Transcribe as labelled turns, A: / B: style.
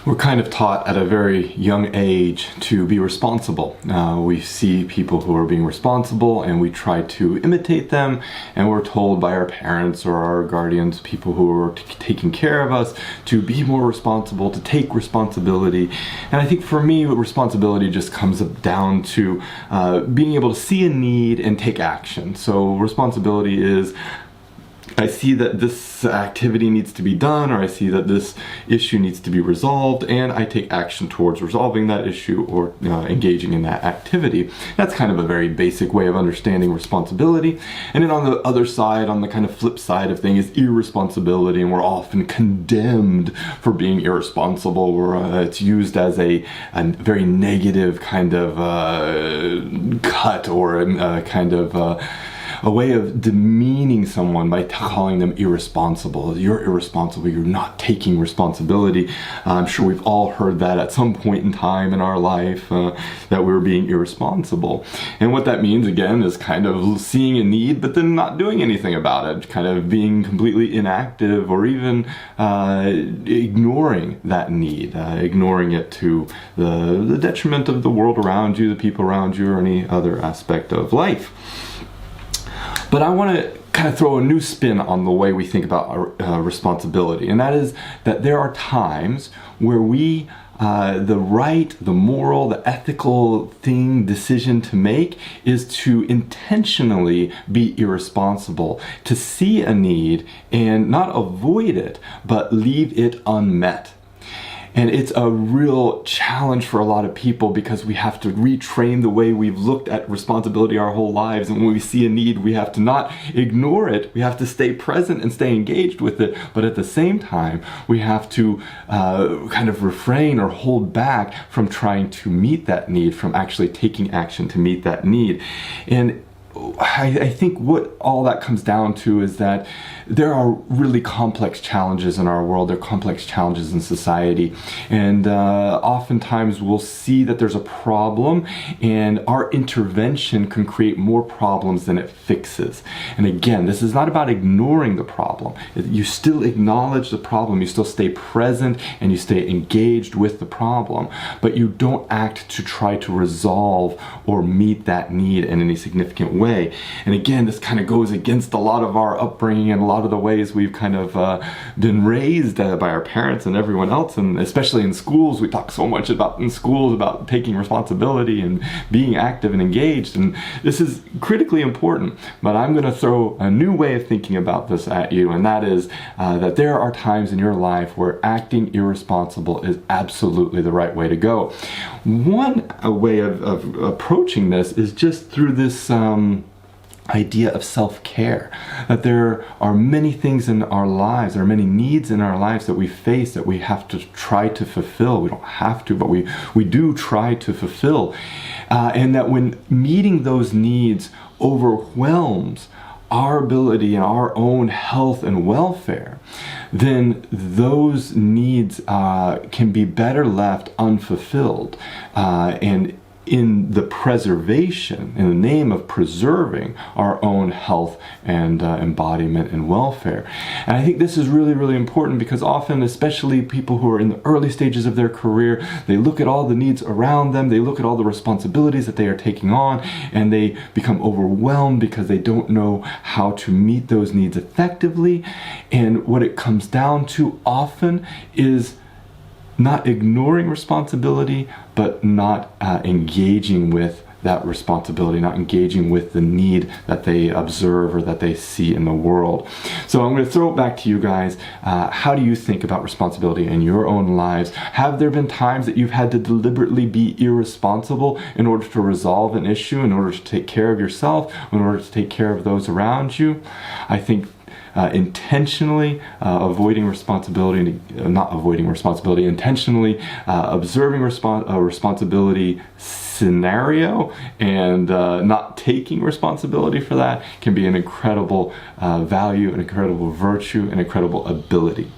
A: We're kind of taught at a very young age to be responsible. We see people who are being responsible and we try to imitate them, and we're told by our parents or our guardians, people who are taking care of us, to be more responsible, to take responsibility. And I think for me, responsibility just comes down to being able to see a need and take action. So responsibility is, I see that this activity needs to be done, or I see that this issue needs to be resolved, and I take action towards resolving that issue or engaging in that activity. That's kind of a very basic way of understanding responsibility. And then on the other side, on the kind of flip side of things, is irresponsibility, and we're often condemned for being irresponsible, where it's used as a very negative kind of cut, or a kind of a way of demeaning someone by calling them irresponsible. You're irresponsible, you're not taking responsibility. I'm sure we've all heard that at some point in time in our life, that we're being irresponsible. And what that means, again, is kind of seeing a need but then not doing anything about it, kind of being completely inactive, or even ignoring that need, ignoring it to the detriment of the world around you, the people around you, or any other aspect of life. But I want to kind of throw a new spin on the way we think about responsibility, and that is that there are times where we, the right, the moral, the ethical decision to make is to intentionally be irresponsible, to see a need and not avoid it, but leave it unmet. And it's a real challenge for a lot of people, because we have to retrain the way we've looked at responsibility our whole lives. And when we see a need, we have to not ignore it. We have to stay present and stay engaged with it. But at the same time, we have to kind of refrain or hold back from trying to meet that need, from actually taking action to meet that need. And I think what all that comes down to is that there are really complex challenges in our world. There are complex challenges in society, and oftentimes we'll see that there's a problem, and our intervention can create more problems than it fixes. And again, this is not about ignoring the problem. You still acknowledge the problem, you still stay present, and you stay engaged with the problem, but you don't act to try to resolve or meet that need in any significant way. And again, this kind of goes against a lot of our upbringing and a lot of the ways we've kind of been raised by our parents and everyone else. And especially in schools, we talk so much about taking responsibility and being active and engaged, and this is critically important. But I'm going to throw a new way of thinking about this at you, and that is that there are times in your life where acting irresponsible is absolutely the right way to go. One way of approaching this is just through this idea of self-care, that there are many things in our lives, there are many needs in our lives that we face that we have to try to fulfill. We don't have to, but we do try to fulfill. And that when meeting those needs overwhelms our ability and our own health and welfare, then those needs can be better left unfulfilled, and in the preservation, in the name of preserving our own health and embodiment and welfare. And I think this is really, really important, because often, especially people who are in the early stages of their career, they look at all the needs around them, they look at all the responsibilities that they are taking on, and they become overwhelmed because they don't know how to meet those needs effectively. And what it comes down to often is not ignoring responsibility, but not engaging with that responsibility, not engaging with the need that they observe or that they see in the world. So I'm going to throw it back to you guys. How do you think about responsibility in your own lives? Have there been times that you've had to deliberately be irresponsible in order to resolve an issue, in order to take care of yourself, in order to take care of those around you? I think intentionally avoiding responsibility, intentionally observing a responsibility scenario and not taking responsibility for that can be an incredible value, an incredible virtue, an incredible ability.